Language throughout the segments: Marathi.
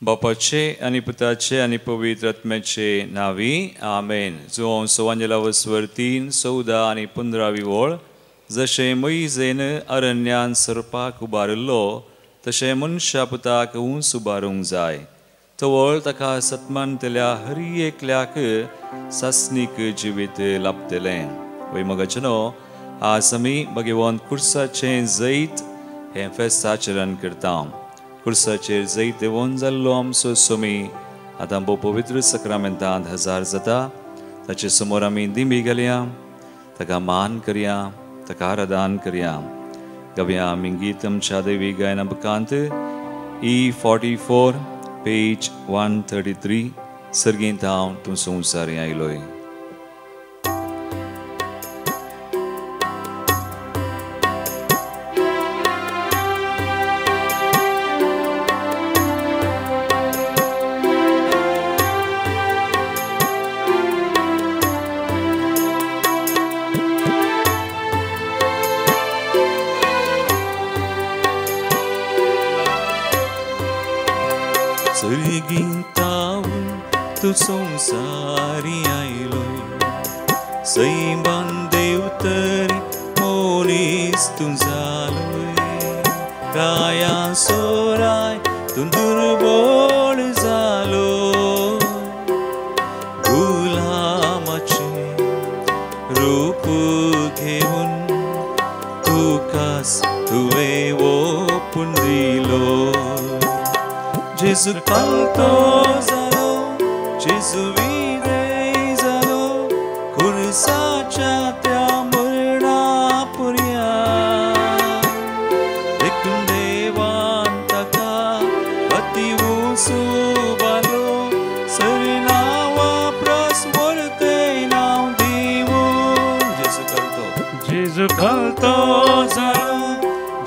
बापाचे आणि पुताचे आणि पवित्र आत्म्याचे नावी आमेन. जो सवांजला वस्वर 3, 14 आणि 15 ओळ. जशे मोइजेन अरण्यान सर्पाक उबारलो तशे मनशा पुताक उंच उबारूंक जाय. तवळ ताका सत्मानतल्या हरी एकल्याक सासनीक जिवीत लाभतलें. वैमगाचनो आज आमी भगवंत कुर्साचे जैत हे फेस्ताचरण करता. कुर्साचेर जैत देवून जाल्लो आमचो सोमी आतां भोव पवित्र सक्रामेंतांत हजार जाता. ताचे समोर आमी दिमी घालया, ताका मान करया, ताका आराधन करया. गावया आमी गीत आमच्या दैवी गायना बुकांत E44 पेज 133 सर्गींत हांव तूं संवसारी आयलोय. Tu संसारी आयलोय, सैमान देवतरी मोनीस तू जालोय. काया सोराय तू दुर्बळ जालो, गुलामाचे रूप घेऊन तुकास तुवें ओपून दिलो. जेजू कालतो जालो, जेजू विदय जालो, कुर्साच्या त्या मरणा पर्यंत. देखून देवान ताका अति उंच उबारलो, सरनावा प्रस्वर्ते नांव दिवून. जेजू कालतो जालो,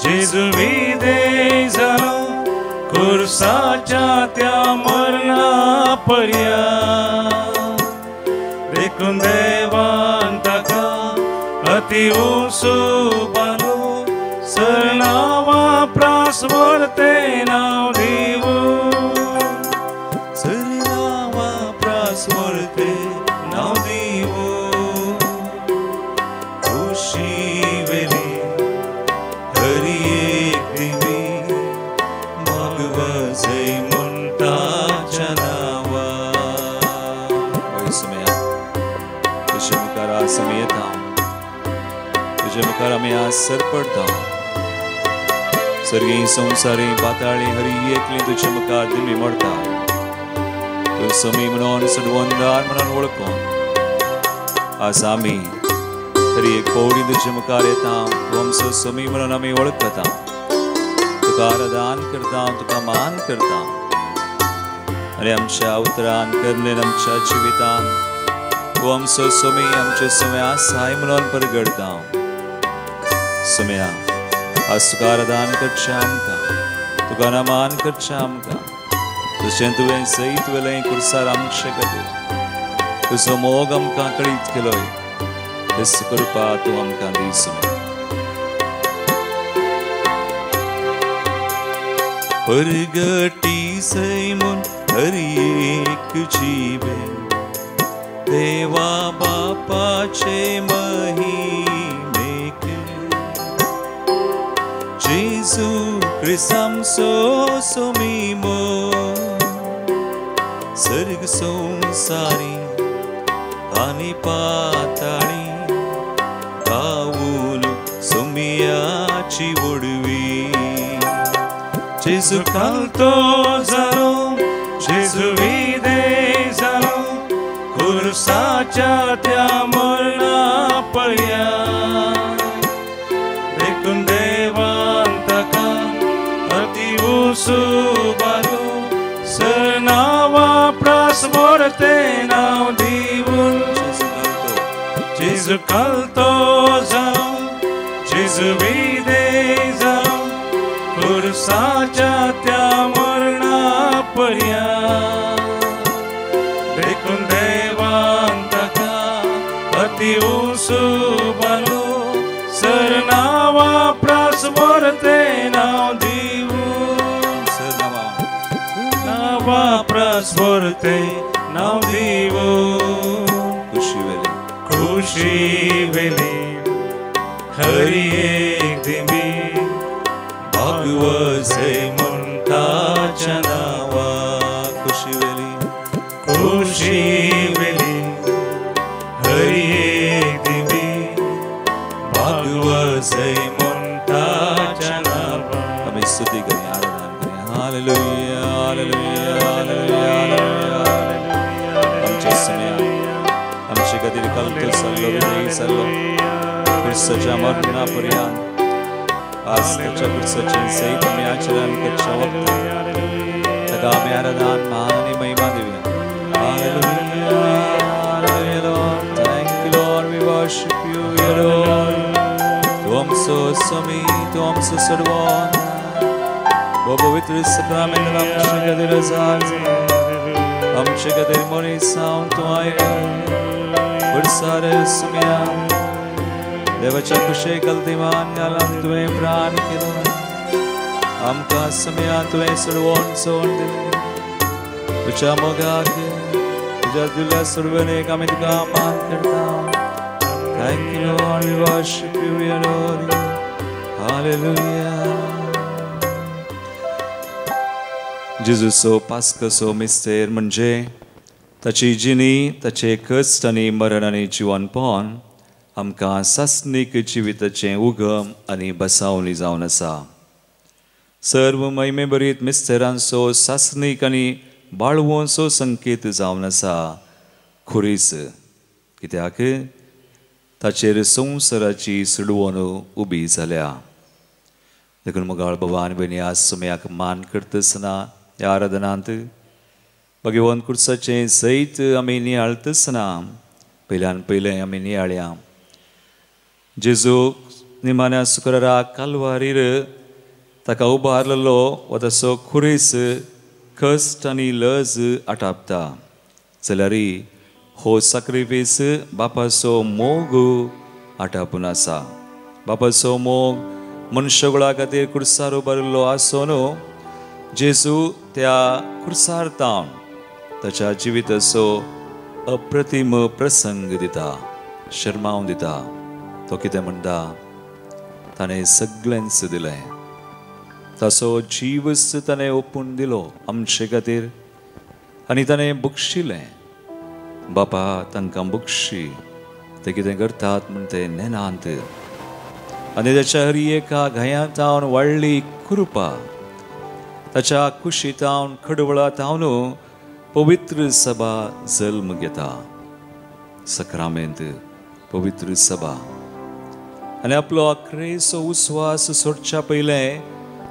जेजू विदय जालो, कुर्साच्या त्या मरणा पर्यंत. देखून देवान ताका अति उंच उबारलो, सरनावा प्रस्वर्ते नांव दिवून. सरनावा प्रस्वर्ते नांव दिवून. खुशी वेली हरी एक दिवी जय म्हणटाच्या नावा. समया तुझे मुखार आज आमी येता, तुझे मुखार आमी आज सरपडता. सर्गी संवसारी पाताळी हरी एकली तुझे मुखार दिमी मोडता. तू समी म्हणून सडवंदार म्हणून वळखून आज आमी हरी एक पौडी तुझे मुखार येता. तू आमचो समी म्हणून आमी वळखता, तुका आराधन करता, तुका मान करता. आणि आमच्या उतरान करलेन आमच्या जिवितान तू आमचो सोमी आमचे सोम्या साय म्हणून परगडता. सोम्या आज तुका आराधन करचें आमकां, तुका नमान करचें आमकां. जशें तुवें जैत वेलें कुर्सार आमचे खातीर, तुजो मोग आमकां कळीत केलोय, तेच कृपा तूं आमकां दी. सोम्या परगटी सैमून हरी एक जीवें, देवा बापाचे महिमेक. जेजू ख्रिस्त आमचो सोमी मोग, सर्ग संवसारी आनी पाताळी गावून सोमियाची वडवी. जेजू कालतो जालो, जेजू विदय जालो, कुर्साच्या त्या मरणा पर्यंत. देखून देवान ताका अति उंच उबारलो, सरनावा प्रस्वर्ते नांव दिवून. जेजू कालतो जालो, जेजू विदय जालो, कुर्साच्या त्या मरणा पर्यंत. देखून देवान ताका अति उंच उबारलो, सरनावा प्रस्वर्ते नांव दिवून. सरनावा स्वर्ते नाव दिवो खुशी वेली हरी एक दिमी भागवसे म्हणटाच्या नावा खुशी वेली हरी एक दिमी भागवसे म्हणटाच्या नावा आम्ही स्तुती करूया आराधना करूया हालेलुया हालेलुया हालेलुया आमच्या समयात आमची गती कलतो सल्लो विजयी सल्लो कुर्साच्या मरणापर्यंत आज त्याच्या कुर्साचे सहित आम्ही आचरण करच्या वक्त तका आम्ही आराधना मान आणि महिमा देऊया hallelujah hallelujah lord thank you lord we worship you lord तू आमचो स्वामी तू आमचो सर्वोन पवित्र सक्रमेंट आमच्या खातीर आसात आमच्या खातीर मनीस जावन तूं आयला वर्सार सुम्या देवाच्या कुशेक कल्तिमान घालून तुवें प्राण केलो आमकां सुम्या तुवें सोडवून सोडून दिलें तुज्या मोगाक तुज्या दिल्या सोडवणेक आमी तुका मान करता thank you lord we worship you we adore you hallelujah जेजूचो पास्कसो मिस्तेर म्हणजे ताची जिणी ताचे कश्ट आनी मरण आनी जिवन पावन आमकां सासनीक जिविताचें उगम आनी बसावणी जावन आसा सर्व महिमे भरीत मिस्तेरांचो सासनीक आनी बाळवोचो संकेत जावन आसा खुरीस कित्याक ताचेर संवसाराची सुडवण उबी जाल्या देखून मोगाळ भवान भयणी आज सुमयाक मान करतना ह्या आराधनांत भगवान कुर्साचें सैत आमी नियाळतना पयल्यान पयलें आमी नियाळ्या जेजूक निमाण्या सुकराराक कालवारीर ताका उबारलेलो वा ताचो खुरीस कश्ट आनी लज आटापता जाल्यार हो सॅक्रिफीस बापाचो मोग आटापून आसा बापाचो मोग मनुष्यकुळा खातीर कुर्सार उबारिल्लो आसून जेजू त्या कुर्सार तावन ताच्या जिविताचो अप्रतिम प्रसंग दिता शर्मावन दिता तो कितें म्हणटा ताणें सगळ्यांच दिलें ताचो जीवच ताणें ओपून दिलो आमचे खातीर आनी ताणें बक्षिलें बापा तांकां बक्षी ते कितें करतात म्हण ते नेनांत आनी ताच्या हर एका घायांतावन व्हडली कृपा ताच्या कुशीतावन खडवळातावन पवित्र सभा जल्म घेता सक्रामेंत पवित्र सभा आनी आपलो अक्रेचो उस्वास सोडच्या पयलें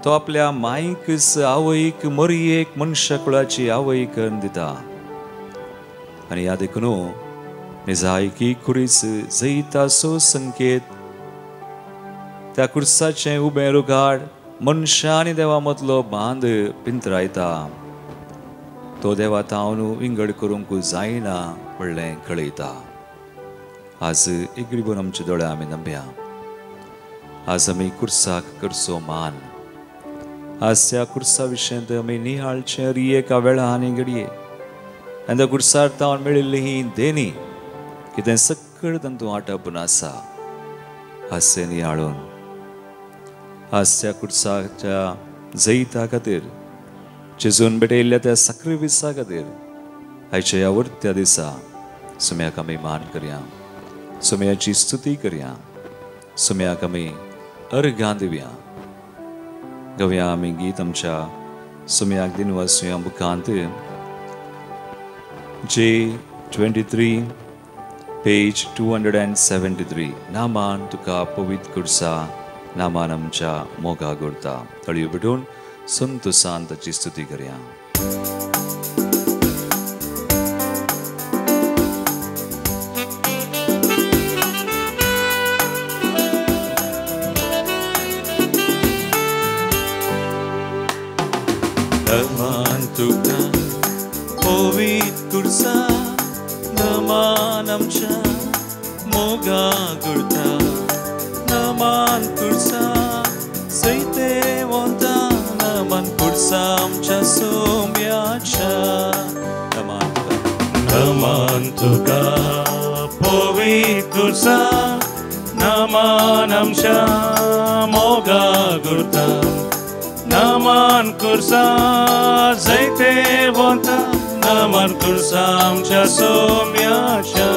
तो आपल्या मायक आवयक मरयेक मनशा कुळाची आवय करून दिता आनी ह्या देखून निजायकी खुरीस जैताचो संकेत त्या कुर्साचें उबें रुगाड मनशा आनी देवा मदलो बांद पिंतरायता तो देवा तावन विंगड करूंक जायना म्हणलें कळयता आज एगडीभर आमचे दोळे आमी नंब्या आज आमी कुर्साक करचो मान आज त्या कुर्सा विशयंत आमी निहाळचें हर एका वेळा आनी घडये आनी त्या कुर्सार तावन मेळिल्ली ही देणी कितें सकळ तातूंत आटापून आसा आज तें निहाळून आज त्या कुर्साच्या जैता खातीर जेजून भेटयल्ल्या त्या सॅक्रिफिसा खातीर आयच्या ह्या वर्त्या दिसा सुम्याक आमी मान करया सुम्याची स्तुती करया सुम्याक आमी अर्घां दिवया गवया आमी गीत आमच्या सुम्याक दिनवासुया मुखांत J23 पेज 273 नामान तुका पवित्र कुर्सा नामान आमच्या मोगा गुरता तळयो बिठून संतोषान ताची स्तुती करया नामान तुका पवित्र कुर्सा नामान आमच्या मोगा गुरता नामान कुर्सा सैते वोता नामान कुर्सा आमच्या सोम्याच्या Namantuka povit kursa namanam sha moga gurta naman kursa zaite vonta naman kursam cha somya sha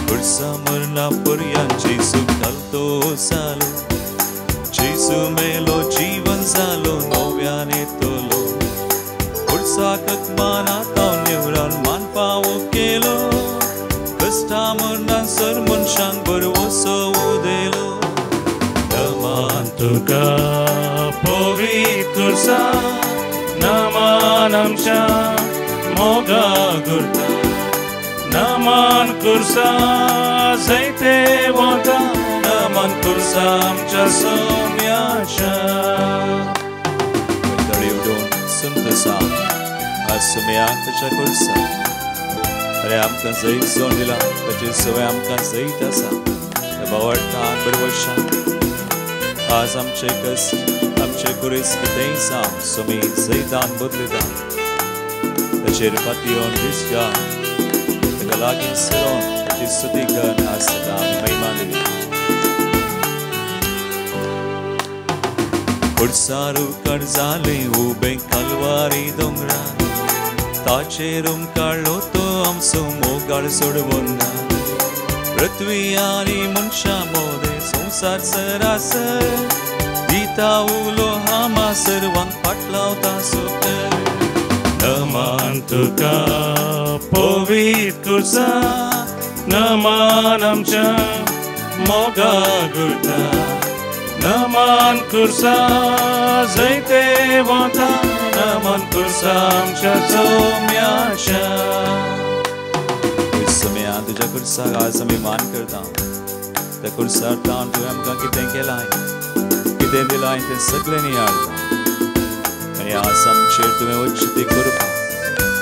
kursa marna puryan Jesu kalto salo Jesu melo jivan salo novyane tolo kursa kakmana tauneuran man pawo kelo customer nan sermon shang berwoso udelo namantuka povit kursa namanam sha moga gurta naman kursa zaite vonta naman kursam cha somya sha Kadariudon suntasa asumya cha kursa Are amka zai sondila kache soe amka zai tasa bawarta berwasha az amche kuris kitein sam somi zaidan budlidan kache pation disya galagin seron kache sutigan asadam maimani kursaru karzale ube kalwari dongra Tacherum Carloto amso mogar sodvonna Pratviyani munsha mode samsar sarasar Dita ulo hama sarvang patlauta sukar Namantuka povit kursa namanam cha moga gurta Naman kursa zaite vonta naman kursam cha somya sha इस समय आंध जा kursa आज समय मान करता ते kursa तान तो हम का कितने के लाए कितने दिलाए ते सगले नहीं आड़ता मैंने आसम शेर तुम्हें उच्चती कुर्बा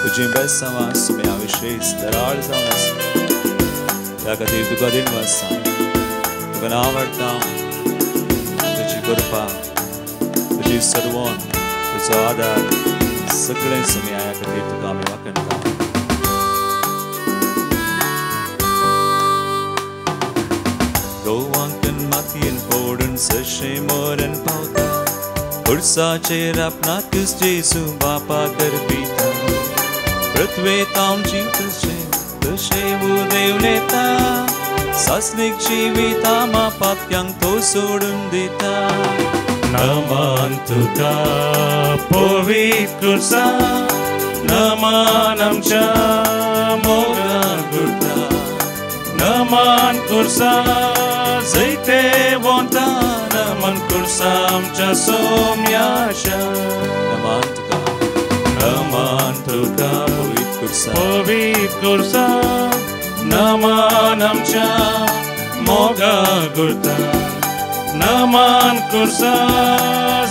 तुझे बस समाज समय आविशेष दरार जावस या कतीर तुका दिन वसा तुका नावरता Kurpa, तुझी सर्वोन, तुझा आधार, सगळे समय आया करते तू कामे वाकणता. Gowanken matien porden seshe moren pauta, kursaचे rapnakus Jesu bapa garbita, pratve taun जीवतसे, तसे उदेव नेता. Sasnik jivita ma patyang to sodun dita Namantuka povit kursa namanam cha moga gurta Naman kursa zaite vonta naman kursam cha somya sha Namantuka povit kursa namanam cha moga gurta naman kursa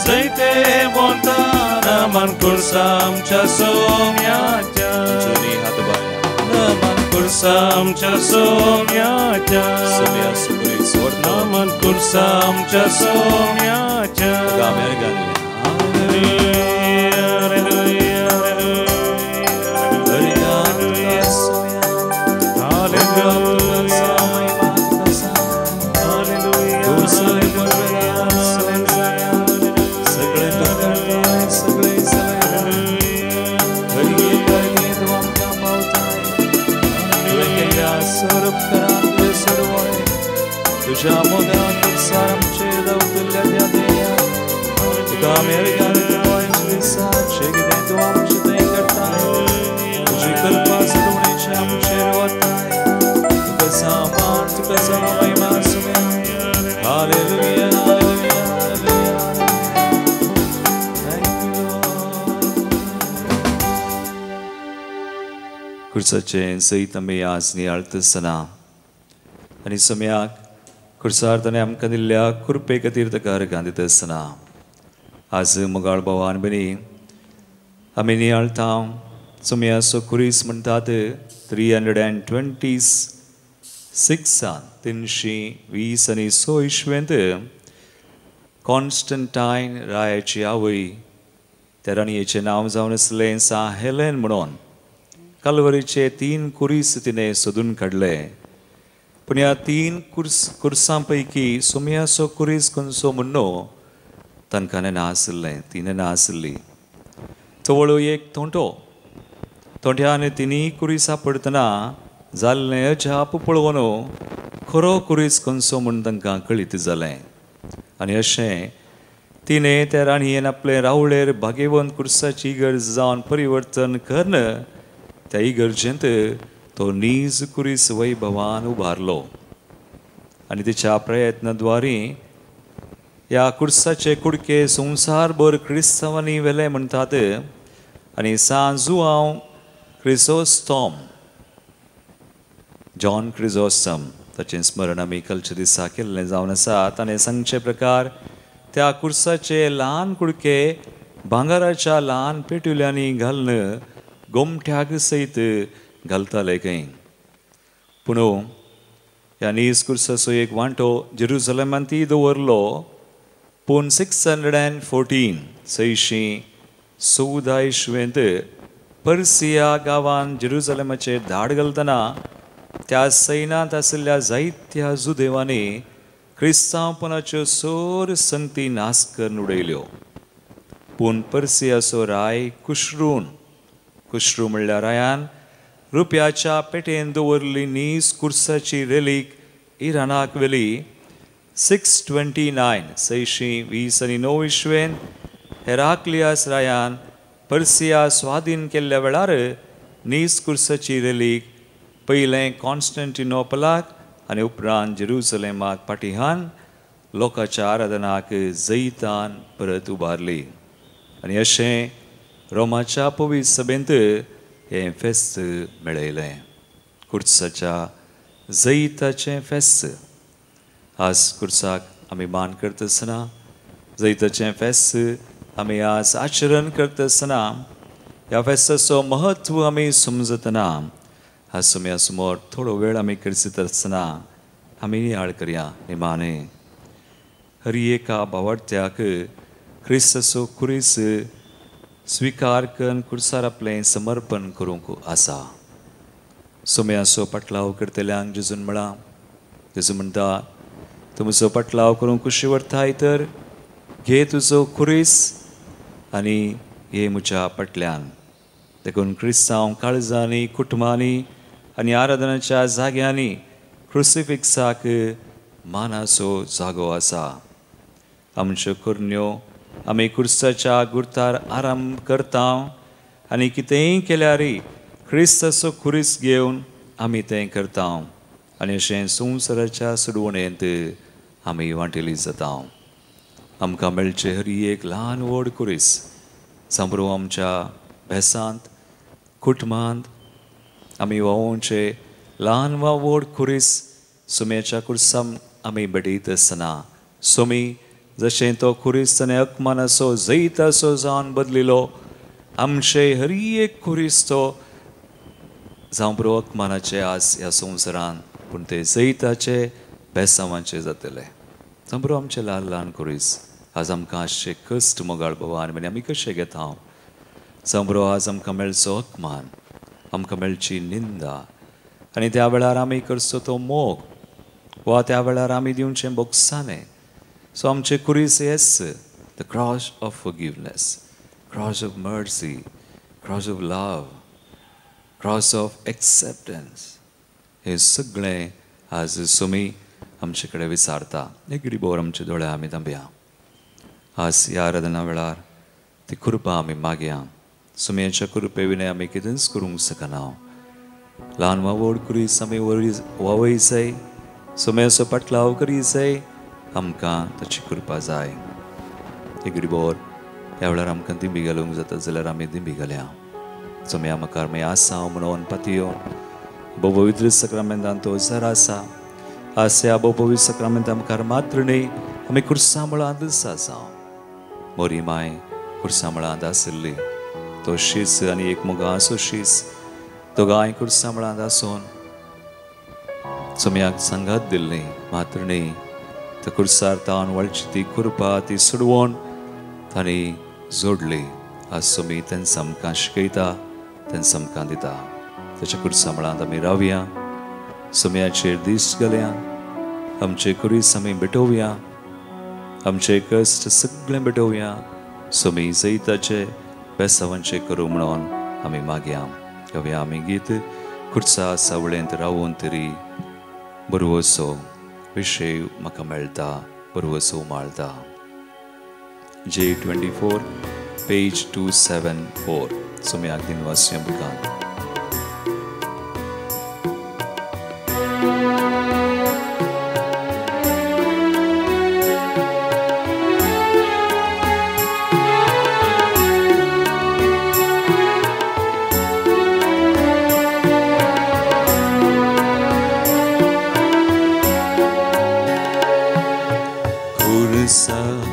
zaite vonta naman kursam cha somya cha chuni hat baya naman kursam cha somya cha somya sukuri swar naman kursam cha somya cha gamer ganle तुझा मोगा कुर्साम चेदा उतल्या द्या तुका मेरे गाने साथ शेगिदे तो आमचे करता तुझी कृपा सदुणीचे आमचे रवताय तुका सामान तुका महिमा सुमे hallelujah hallelujah hallelujah thank you कुर्साचे सहित आम्ही आज नियाळतसना आणि सम्याक कुर्सार्थाने आमकां दिल्ल्या कृपे खातीर ताका अर्घां दिता आसतना आज मोगाळ भवान बनी आमी नियाळटा सुमयाचो कुरीस म्हणटात 326 इश्वेंत कॉन्स्टंटायन रायाची आवय त्या राणयेचें नांव जावन आसलें सा हेलेन म्हणून कल्वरीचे 3 कुरीस तिने सोदून काडले. पूण ह्या 3 कुर्सांपैकी सुमयाचो कुरीस खंयचो म्हणनो तांकां नासलें, तिणें नासली. तवळो एक तोंट्यान 3 कुरीसां पडतना जाल्लें अजाप पळोवन खरो कुरीस खंयचो म्हूण तांकां कळीत जालें. आनी अशें तिणें त्या राणयेन आपले रावळेर भाग्यवंत कुर्साची इगर्ज जावन परिवर्तन करन त्या इगर्जेंत तो नीज कुरीस वैभवान उबारलो. आनी तिच्या प्रयत्नाद्वारे ह्या कुर्साचे कुडके संवसारभर क्रिस्तांवांनी व्हेले म्हणटात. आनी सांजू हांव क्रिसोस्टॉम, जॉन क्रिसोस्टम, ताचें स्मरण आमी कालच्या दिसा केल्लें जावन आसा. ताणें सांगचे प्रकार त्या कुर्साचे ल्हान कुडके भांगाराच्या ल्हान पेटुल्यांनी घालन गोमट्याक सयत घालताले खंय. पूण ह्या नीज कुर्साचो एक वांटो जेरुसलेमांतय दवरलो. पूण 614 इस्वेंत पर्सिया गांवांत जेरुसलेमाचेर धाड घालतना त्या सैनांत आशिल्ल्या जायत्या जुदेवांनी क्रिस्तांवपणाच्यो सर संगती नास करून उडयल्यो. पूण पर्सियाचो राय कुश्रू म्हणल्यार रायान रुप्याच्या पेटेन दवरली नीज कुर्साची रेलीक इराणाक व्हेली. 629 इस्वेंत हेराक्लियास रायान पर्सिया स्वाधीन केल्ल्या वेळार नीज कुर्साची रेलीक पयलें कॉन्स्टंटिनोपलाक आनी उपरांत जेरुसलेमाक पाठीहान लोकांच्या आराधनाक जैतान परत उबारली. आनी अशें रोमाच्या पवित्र सभेंत हें फेस्त मेळयलें, कुर्साच्या जैताचें फेस्त. आज कुर्साक आमी मान करता आसतना, जैताचें फेस्त आमी आज आचरण करता आसतना, ह्या फेस्ताचो महत्व आमी समजतना आज सुमया समोर थोडो वेळ आमी करसीत आसतना आमी नियाळ करया निमाणे. हर एका भावार्थ्याक क्रिस्ताचो कुरीस स्विकार करून कुर्सार आपलें समर्पण करूंक आसा. सुमयाचो पाटलाव करतल्यांक जेजून म्हणा, जेजू म्हणटा तूं म्हजो पाटलाव करूंक कुशी व्हरताय तर घे तुजो कुरीस आनी हे म्हज्या फाटल्यान. देखून क्रिस्तांव काळजांनी, कुटुंबांनी आनी आराधनाच्या जाग्यांनी क्रुसिफिक्साक मानाचो जागो आसा. आमच्यो कुरण्यो आमी कुर्साच्या गुर्तार आराम करता आनी कितेंय केल्यारय क्रिस्ताचो कुरीस घेवन आमी तें करता. आनी अशें संवसाराच्या सुडवणेंत आमी वांटेली जाता. आमकां मेळचे हर एक ल्हान व्हड कुरीस सांबरो आमच्या भेसांत, कुटुंबांत आमी वावोवचे ल्हान वा व्हड कुरीस सुमयाच्या कुर्सां आमी भेटयत आसतना सुमी जशें तो कुरीस ताणें अकमानाचो जैताचो जावन बदलिलो, आमचे हर एक कुरीस तो जावं बरो अकमानाचे आज ह्या संवसारांत, पूण ते जैताचे बेसांवांचे जातले. जावं बरो आमचे ल्हान ल्हान कुरीस आज आमकां आसचे कश्ट मोगाळ भवान म्हणे आमी कशें घेता. जावं बरो आज आमकां मेळचो अकमान, आमकां मेळची निंदा आनी त्या वेळार आमी करचो तो मोग वा त्या वेळार आमी दिवचें बोगसाणें. सो आमचे कुरीस is the cross of forgiveness, cross of mercy, cross of love, cross of acceptance, हे सगळें आज सुमी आमचे कडेन विचारता. एक घडी आमचे दोळे आमी धांबया. आज ह्या आराधना वेळार ती कृपा आमी मागया. सुमयाच्या कृपे विने आमी कितेंच करूंक शकना. ल्हान वा व्हड कुरीस आमी वावय जाय, सुमयाचो पाटलाव करी जाय, आमकां ताची कृपा जाय. एक घडी ह्या वेळार आमकां दिंबी घालूंक जाता जाल्यार आमी दिंबी घालया. सुमया म्हाका मागीर आसा म्हणून पातयो भोव पवित्र सक्रामेंतान तो जर आसा. आज ह्या भोव पवित्र सक्रामेंता मुखार मात्र न्ही आमी कुर्सां मळांत आसा. मोरी माय कुर्सां मळांत आशिल्ली, तो शीस आनी एक मोगाचो शीस दोगांय कुर्सां मळांत आसून सुमयाक सांगात दिल्ली. मात्र न्ही त्या कुर्सार तावन वळची ती कृपा ती सोडवून तांणी जोडली. आज सुमी तेंच आमकां शिकयता, तेंच आमकां दिता. त्याच्या कुर्सा मळांत आमी रावया. सुमयाचेर दीस घालया. आमचे कुरीस आमी भेटोवया. आमचे कश्ट सगळे भेटोवया. सुमी सैताचे बेसावांचे करूं म्हणून आमी मागया. ह्या आमी गीत कुर्सा सावळेंत रावून तरी बरो असो विशय म्हाका मेळटा, बरो असो माळटा. J24 पेज 274 सुमयाक दिनवास्य बुकान.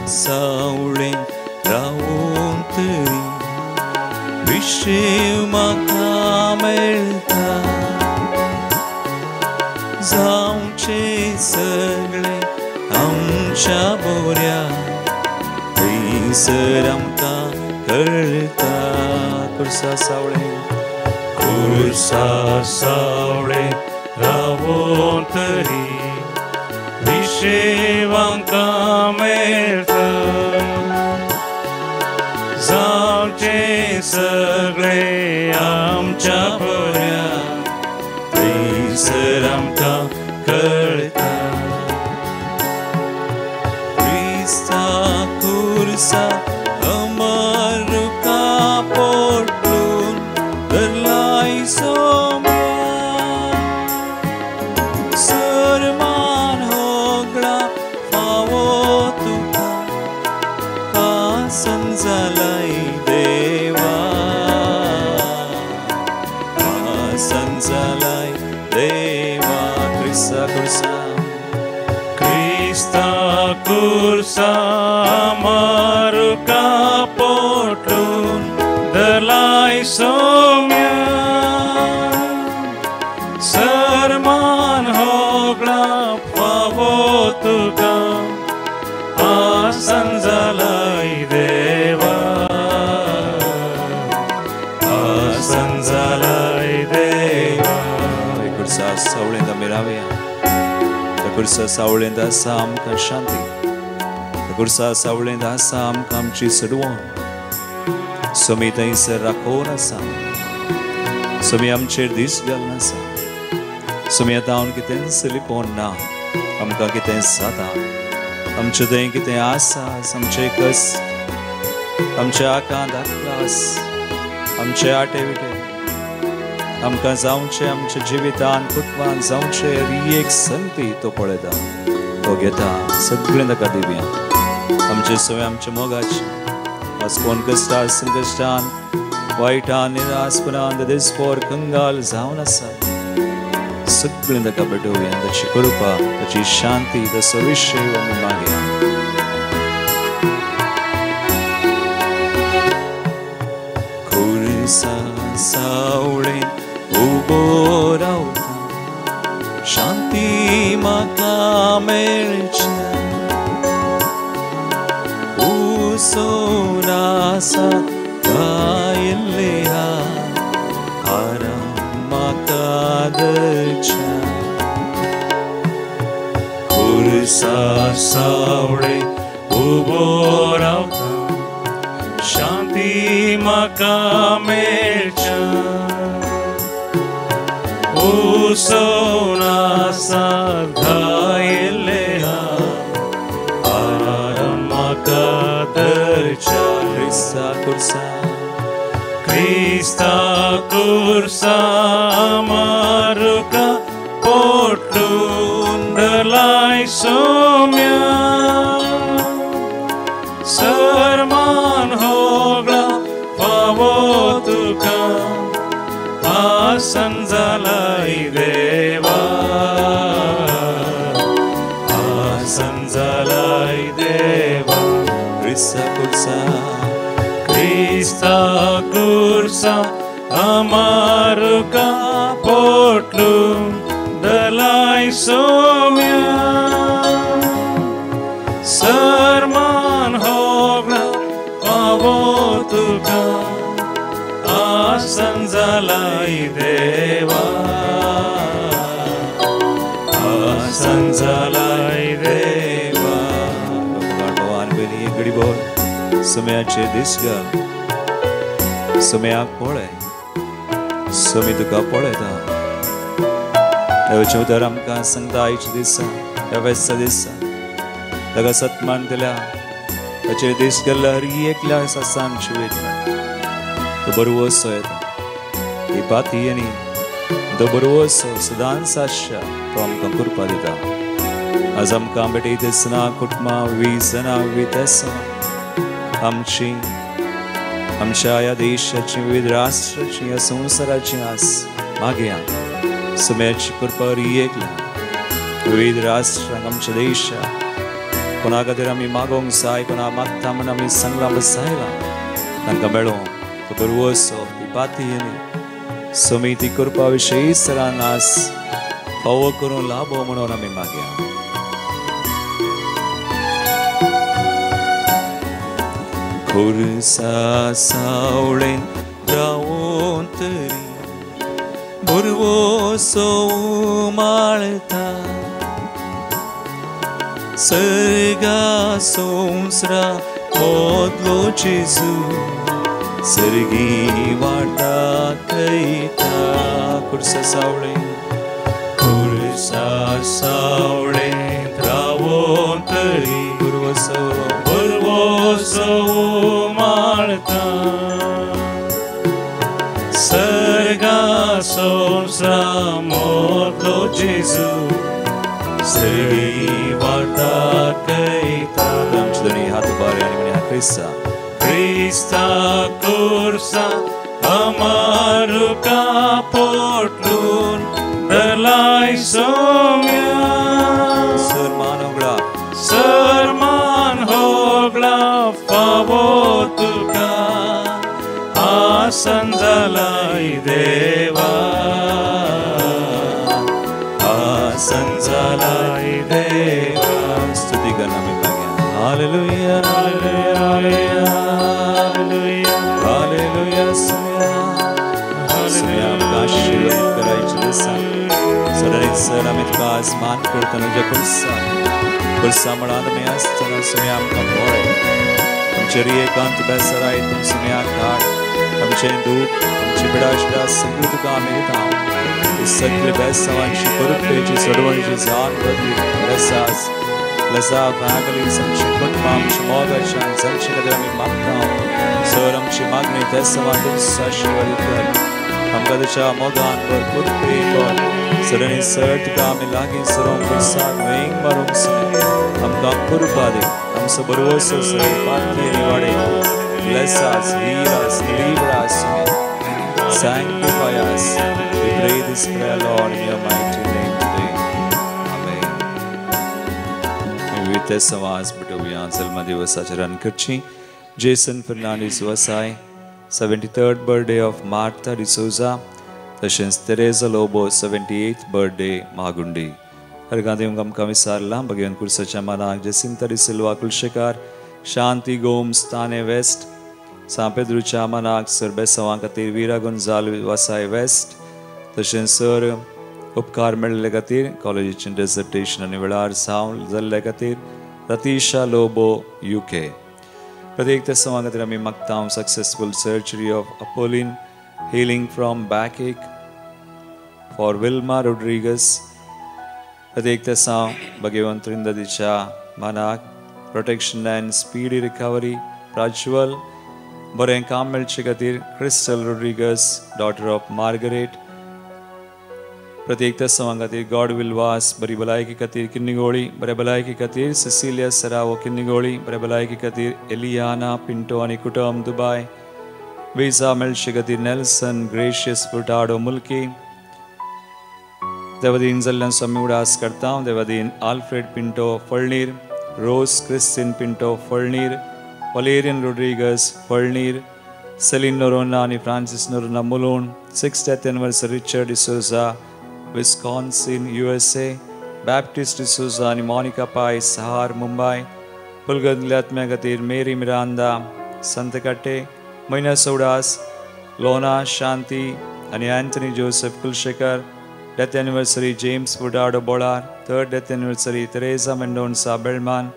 सावळें रावून तरी विशय म्हाका मेळटा. जावचे सगळे आमच्या बऱ्या थंयसर आमकां कळटा. कुर्सा सावळें रावून तरी विशय म्हाका मेळटा. जावचे सगळे आमच्या बऱ्या थंयसर आमकां कळटा. क्रिस्ता कुर्सा अमरुका पोटून धरलाय सोम्या. सरमान होगळा फावो तुका आसन जालाय देवा. आसन जालाय देवा. क्रिस्ता कुर्सा अमरुका पोटून धरलाय सोम्या. सरमान होगळा फावो तुका आसन जालाय देवा. आसन जालाय देवा. कुर्सा सावळेंत आमी रावया. त्या कुर्सा सावळेंत आसा आमकां शांती. त्या कुर्सा सावळेंत आसा आमकां आमची सडवण. सुमी थंयसर राखोवन आसा. सुमी आमचेर दीस घालून आसा. सुमी आतां हांव कितेंच लिपोवन ना. आमकां कितें जाता, आमचें थंय कितें आसा, आमचे कश्ट, आमचे आकांत आक्लास, आमचे आटे विटे आमकां जावचे आमच्या जिवितान कुटुंबान जावचे ही एक संती तो पळयता, तो घेता. सगळें ताका दिव्या. आमचे सवय आमच्या मोगाची आज कोण कश्टान संकश्टान वायटान निरासपणान दिसभर कंगाल जावन आसा. सगळें ताका भेटोवया. ताची कृपा, ताची शांती, ताचो विशय आमी मागया. खुर्सा सावळें उबो रावता. शांती म्हाका मेळची. उसोन आसा गायिल्ले आराम म्हाका दरच्या. खुर्सा सावळें उबो रावता. शांती म्हाका मेळच्या. उसोन आसा गायिल्ले आराम म्हाका दरच्या. क्रिस्ता कुर्सा अमरुका पोटून धरलाय सोम्या. सरमान होगळा फावो तुका आसन जालाय देवा. आसन जालाय देवा. क्रिस्ता कुर्सा अमरुका पोटून धरलाय सोम्या. सरमान होगळा फावो तुका आसन झालाय देवा आसन झालाय देवा भगवान बेली एकड़ी बोल समयाचे दिसगा समयाक पळय समी तुका पळयता देवाच्या उदार आमकां सांगता आयच्या दिसा ह्या वेस्ता दिसा ताका सत्मान दिल्या ताचेर दीस गेल्ल्या हर एकल्या दिसा सांजची वेळ तो बरवसो येता ही पाती आनी तो बरवसो सदांच आसच्या तो आमकां कृपा दिता आज आमकां बेटी दिसना कुटुंबां 20 जाणां 20 आमची आमच्या या देशाची विविध राष्ट्राची या संवसाराची आस मागया समयाची कृपा एकला विविध राष्ट्रांक आमच्या देशाक कोणा खातीर आमी मागोंक जाय कोणा मागता म्हण आमी सांगला बसायला तांकां मेळोवंक तो बरवसो ती पाती आनी समी ती कृपा विशयी सरान आस फावो करून लाभो म्हणून आमी मागया खुर्सा सावळेन रावोन तरी बरवसो उमाळता सर्गा संवसरा मोदलो जेजू सर्गी वाटा कयता खुर्सा सावळेन रावोन तरी बरवसो उमाळता सर्गा संवसरा मोदलो जेजू सर्गी वाटा कयता आमचे हात बरे आनी म्हणे क्रिस्ता क्रिस्ता खुर्सा अमारुका पोटलून धरलाय सोम्या सरमान होगला फावो तुका आसन झालाय देवा आसन झालाय देवा स्तुती करना मी मागया हालेलुया हालेलुया हालेलुया हालेलुया समय आमकां आशीर्वाद करायचे दिसा सर आमी तुका आज मान करतना जे खुर्सा म्हणान आमी आसतना समय आमकां पळय आमचेर एकांत बेसार आयतून सगळ्यांक हाड आमचें दूख आमची बिडाश्टा सगळी तुका आमी दिता सगळे बेसांवांची परपेची सोडवणची जान बदली ब्लेसा फॅमिलीज आमची कुटुंबां आमची मोगाच्यान जायचे खातीर आमी मागता सर आमची मागणी त्या सवांतून आशिर्वादीत कर आमकां तुज्या मोगान भरपूर प्रेम कर सर सर तुका आमी लागीं सरोंक दिसाक वेंग मारूंक सर आमकां कृपा दी आमचो बरवसो सर पाती आनी वाडय bless us, heal us, deliver us, sanctify us. We pray this prayer, Lord, in your mighty name today. Amen. विविध समाज बटोबियान सलमा दिवसाचरण करची जेसन फर्नांडीस वसाय 73rd birthday of Martha D'Souza तशेंच तेरेजा लोबो 78th birthday मागुंडी हर गांधीम आमकां विचारला भगवान कुर्साच्या मानाक जेसिंता डी सिल्वा कुलशेकार शांती गोम्स ताने वेस्ट सांपेद्रुच्या मानाक सर बेसवां खातीर विरा गोंजाल वसाय वेस्ट तशेंच सर उपकार मेळ्ळे खातीर कॉलेजीचें डेजर्टेशन आनी वेळार जावन जाल्ले खातीर रतीशा लोबो UK प्रत्येक तेसवां खातीर आमी मागता successful surgery of Apoline healing from backache for Wilma Rodriguez प्रत्येक तेसां भगवान त्रिंददीच्या मानाक protection and speedy recovery Prajwal बरें काम मेळचे खातीर क्रिस्टल रोड्रिगस डॉटर ऑफ मार्गरेट प्रत्येक तेसां खातीर गॉड विल वास बरी भलायकी खातीर किन्निगोळी बरे भलायकी खातीर सिसिलिया सरावो किन्निगोळी बरे भलायकी खातीर एलियाना पिंटो आनी कुटुंब दुबाय वीजा मेळचे खातीर नेल्सन ग्रेशियस फुटाडो मुल्की देवादीन जाल्ल्यान स्वामी उडास करता देवादीन आल्फ्रेड पिंटो फळनीर रोज क्रिस्टिन पिंटो फळनीर वलेरियन रोड्रिगस फळनीर सेलिन नोरोना आनी फ्रांसिस नोरोना मुलोन 60th anniversary Richard D'Souza Wisconsin USA Baptist D'Souza आनी मोनिका पाय सहार मुंबय पुलगंदल्या आत्म्या खातीर मेरी मिरांदा संतकाटे मैना सौडास लोना शांती आणि अँथनी जोसेफ कुलशेकर. डेथ एनिव्हर्सरी जेम्स बुडाडो Bolar. Third death anniversary Teresa Mendonca Belman.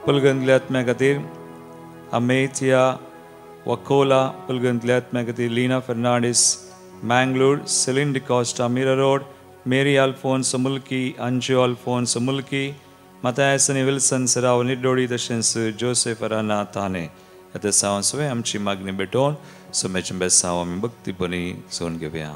पुलगंतल्या आत्म्या खातीर अमेथिया वकोला. पुलगंतल्या आत्म्या खातीर लीना फर्नांडीस मैंगलोर. सेलिन डिकॉस्टा मीरा रोड. मेरी अल्फोन्स मुल्की. अंजू अल्फोन्स मुल्की. मतायसनी विल्सन सराव निडोळी तशेंच जोसेफ अराना ताने. आता सावन सुवे आमची मागणी भेटोवन सुमेच्या बेसांव आमी भक्तीपणी सोन घेवया.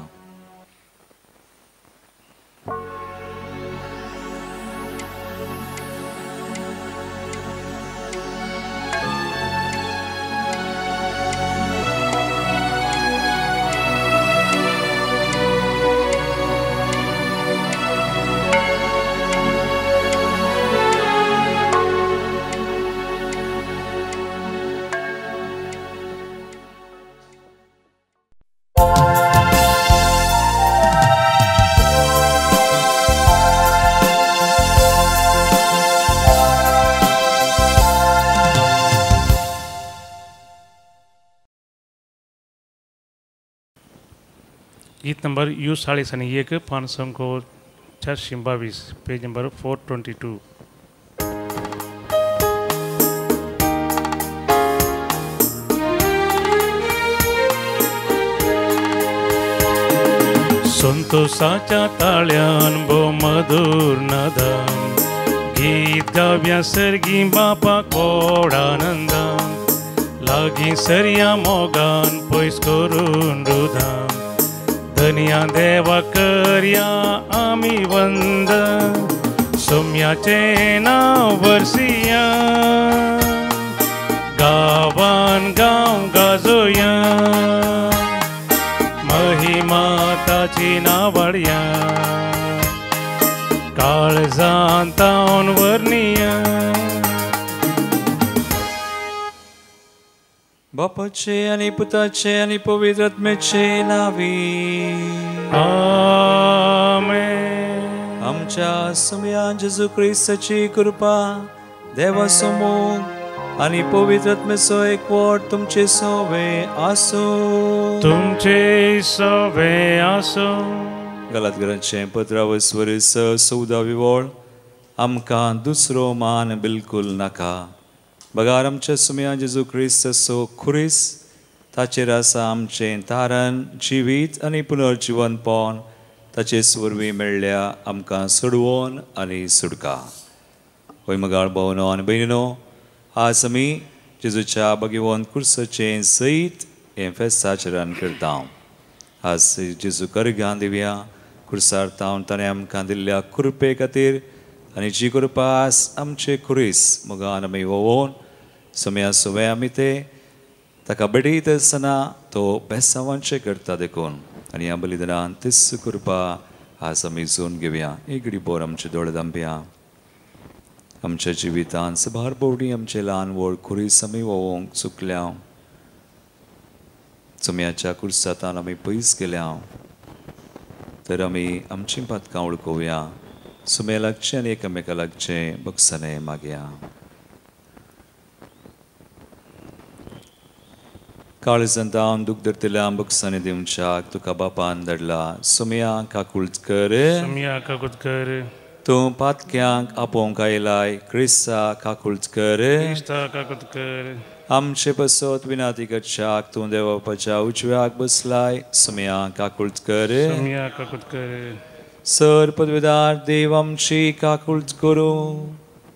गीत नंबर यू 41 522 पेज नंबर 422. संतोषाच्या ताळ्यान भो मधुर नादान गीत गाव्या सर्गी बापाक व्हड आनंदान. लागी सर्या मोगान पयस करून रुधान. धनिया देवा करया आमी वंदन. सोम्याचे नाव वर्सिया गावान गांव गाजोया. महिमा ताची नावाडया काळजान तावन वर्णिया. बापाचे आणि पुताचे आणि पवित्र आत्म्याचे नावी. आमेन. आमच्या सुम्यान जेजू ख्रिस्ताची कृपा देवा समूह आणि पवित्र आत्म्याचो एकवट तुमचे सोवे आसो. तुमचे सोवे आसो. गलातकारांचे 15 विवोळ. आमकां दुसरो मान बिलकुल नाका. बगार आमच्या सुम्या जेजू ख्रिस्ताचो खुरीस ताचेर आसा आमचें तारण जिवीत आनी पुनर्जीवनपण ताचे स्वरवी मेळ्ळ्या आमकां सोडवोन आनी सुटका. वैमगाळ भावनो आनी भयणीनो, आज आमी जेजूच्या भगवंत खुर्साचें सयत हें फेस्त आचरण करता. आज जेजू करगां दिवया. खुर्सार तावन ताणें आमकां दिल्ल्या कृपे खातीर आनी जी कृपा आमचे खुरीस मोगान आमी वोवोन सुम्या सुवे आमी ते ताका बडयत आसतना तो बेसांवांचें करता देखून. आनी ह्या बलिदानान तीच कृपा आज आमी जोन घेवया. एक घडी बोर आमचे दोळे धांपया. आमच्या जिवितान सबार भोंवडी आमचे ल्हान व्हड खुरीस आमी वोवंक चुकल्या. सुम्याच्या कुर्सातान आमी पयस गेल्या. तर आमी आमची पातकां वळखुया. सुमे लागचें आनी एकामेका लागचें बक्षाने मागया. काळजांतावन दूख धरतल्या बक्षाने दिवच्याक तुका बापान धाडला. सुम्या काकुळट कर. सुम्या काकुळट कर. तूं पातक्यांक आपोवंक आयलाय. क्रिस्ता काकुळट कर. क्रिस्ता काकुळट कर. आमचे बसत विनाती करच्याक तूं देवा बापाच्या उजव्याक बसलाय. सुम्या काकुळट कर. सुम्या काकुळट कर. सर पदवीदार देव आमची काकुळट करूं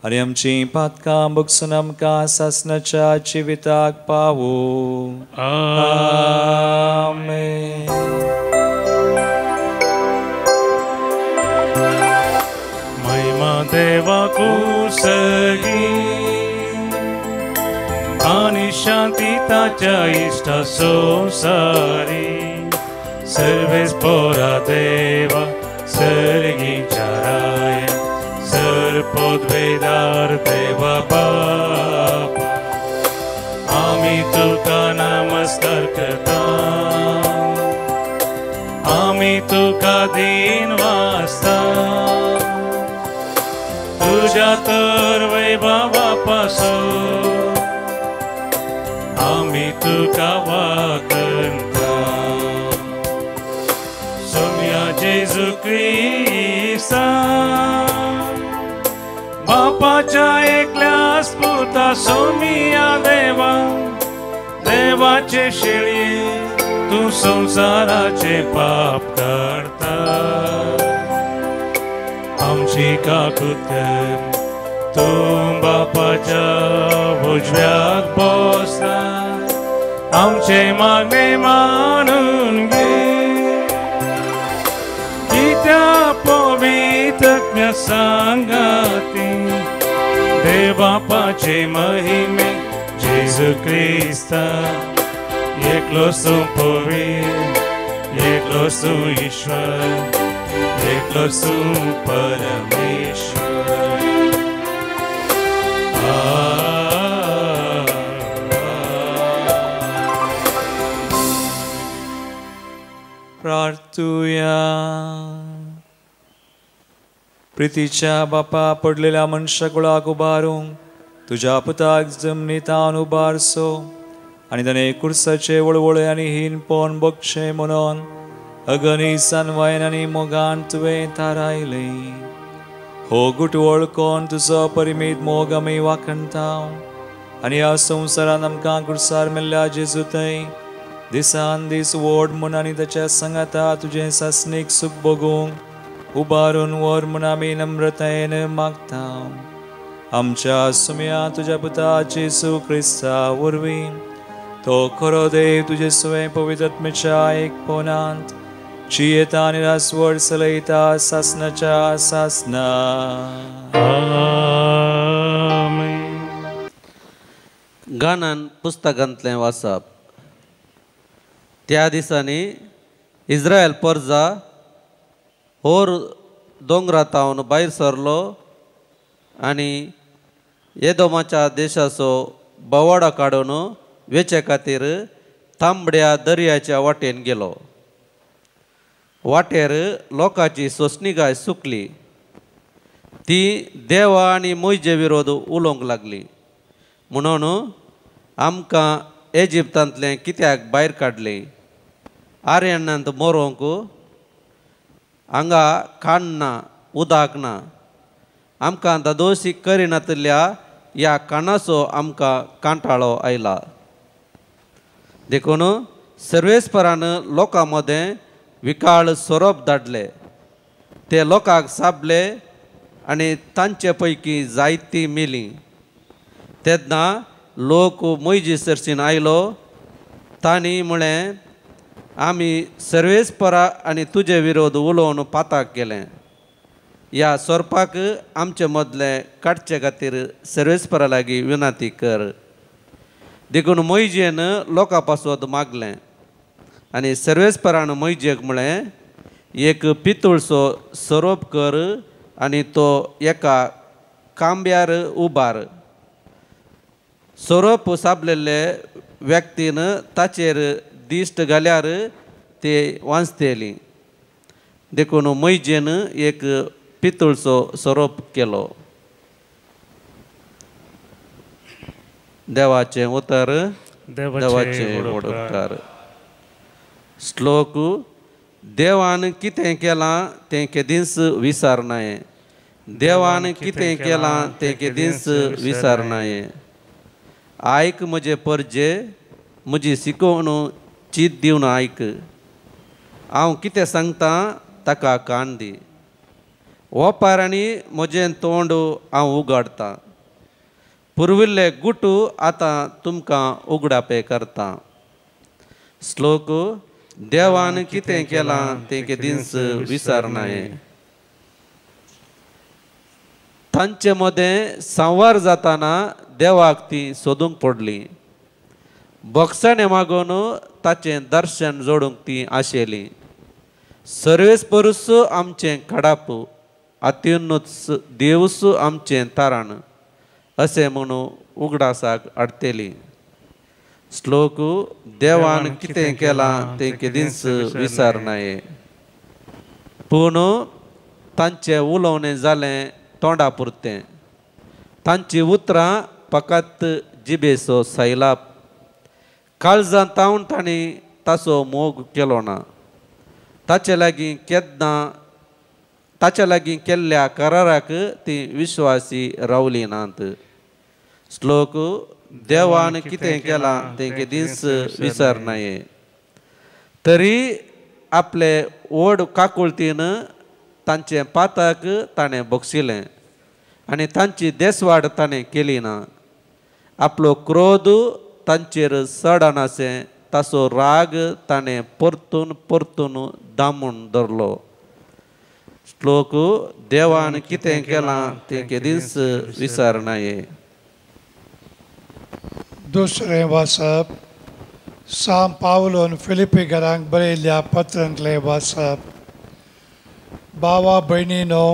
आनी आमची पातकां बगसून आमकां सासणाच्या जिविताक पावूं. आमेन. महिमा देवाकू सगी आनी शांती ताच्या इष्टा संसारी. सर्वेस पोरा देवा सर्गीच्या राया. सर पदवेदार देवा बापा आमी तुका नमस्कार करता. आमी तुका दिन वाजता. तुझ्या तर वैभवा पासून आम्ही तुका वखणटा सोम्या जेजू क्रिस्ता बापाच्या एकल्याच पुता सोमिया देवा देवाचे शेळये तू संसाराचे पाप करता आमची काकुतन तू बापाच्या उजव्यात बसता आमचे मागणे मानून घे कित्या पवित्र सांगाती देव बापाचे महिमे जेजू क्रिस्ता एकलो सु पवित्र एकलो सु ईश्वर एकलो सु परमेश्वर प्रार्थूया. प्रितीच्या बापा पडलेल्या मनशाकुळाक उबारूंक तुझ्या पुताक जमनीतान उबारसो आनी ताणें कुर्साचे वळवळे आनी हीनपण बगचें म्हणून अगणिसान वायन आनी मोगान तुवें थारायले. हो गुट वळखोन तुजो परिमीत मोग आमी वाखणटाव आनी ह्या संवसारान आमकां कुर्सार मेल्ल्या जेजू थंय दिसान दीस वोड म्हूण आनी ताच्या सांगाता तुजें सासणीक सूख बगूंक उबारून वर म्हूण आमी नम्रतायेन मागता. आमच्या सुम्या तुज्या पुता जेजू क्रिस्ता वरवीं तो खरो देव तुजे सुवें पवित्र आत्मेच्या एकपणांत जियेता आनी रासवड चलयता सासणाच्या सासना. गानान पुस्तकांतलें वाचप. त्या दिसांनी इस्रायल परजा होर दोंगरातावन भायर सरलो आनी एदोमाच्या देशाचो बवाडो काडून वेचे खातीर तांबड्या दर्याच्या वाटेन गेलो. वाटेर लोकांची सोंसणीकाय सुकली. ती देवा आनी मोयजे विरोध उलोवंक लागली म्हणून आमकां इजिप्तांतले कित्याक भायर काडले आर्यनांत मरोंक हांगा खाण ना उदक ना आमकां दादोशी करिनातल्या ह्या काणाचो आमकां कांटाळो आयला. देखून सर्वेस्परान लोकां मदें विकाळ सोरोप धाडले. ते लोकांक साबले आनी तांचे पैकी जायतीं मेलीं. तेन्ना लोक मोयजे सरसीन आयलो. तांणी म्हळें आमी सर्वेस्परा आनी तुजे विरोध उलोवन पाताक गेलें. ह्या सोरपाक आमचे मदले काडचे खातीर सर्वेस्परा लागीं विनंती कर. देखून मोयजेन लोकां पासत मागलें आनी सर्वेस्परान मोयजेक म्हळें एक पितूळचो सोरोप कर आनी तो एका कांब्यार उबार. सोरोप साबलेले व्यक्तीन ताचेर दिश्ट घाल्यार ते वांचतेली. देखून मोयजेन एक पितूळचो सोरोप केलो. देवाचें उतर. देवाचें उपकार. श्लोक. देवान कितें केलां तें केदींच विसरनाये. देवान कितें केलां तें केदींच विसरनाये. आयक म्हजे परजे म्हजी शिकोवण चीत दिवन आयक. हांव कितें सांगता ताका कान दी. ओपारांनी म्हजें तोंड हांव उगडतां. पुर्विल्ले गुटू आतां तुमकां उगडापे करता. श्लोक. देवान कितें केलां तें केदींच विसरनाये. तांचे मदें संवार जाताना देवाक ती सोदूंक पडली. बक्षाणें मागून ताचें दर्शन जोडूंक ती आशेली. सर्वेस्परूच आमचें कडाप अत्युन्नत देवूच आमचें तारण अशें म्हणून उगडासाक हाडटेली. श्लोक. देवान कितें केलां तें केदींच विसरनाये. पूण तांचें उलोवणें जालें तोंडा पुरतें. तांची उतरां फकत जिबेचो सैलाप काळजांत तावन तांणी ताचो मोग केलो ना. ताचे लागीं केल्ल्या कराराक ती विश्वासी रावली नात. श्लोक देवान कितें केलां तें केदींच विसरनाये. तरी आपले व्हड काकुळतीन तांचे पाताक ताणें बक्षिलें आनी तांची देसवाड ताणें केली ना. आपलो क्रोध तांचेर चडनाशें ताचो राग ताणें परतून परतून दामून धरलो. श्लोक देवान कितें केलां तें केदींच विसरनाये. दुसरें वाचप सांत पावलोन फिलिपिकांक बरयल्ल्या पत्रांतलें वाचप. भावा भयणीनो,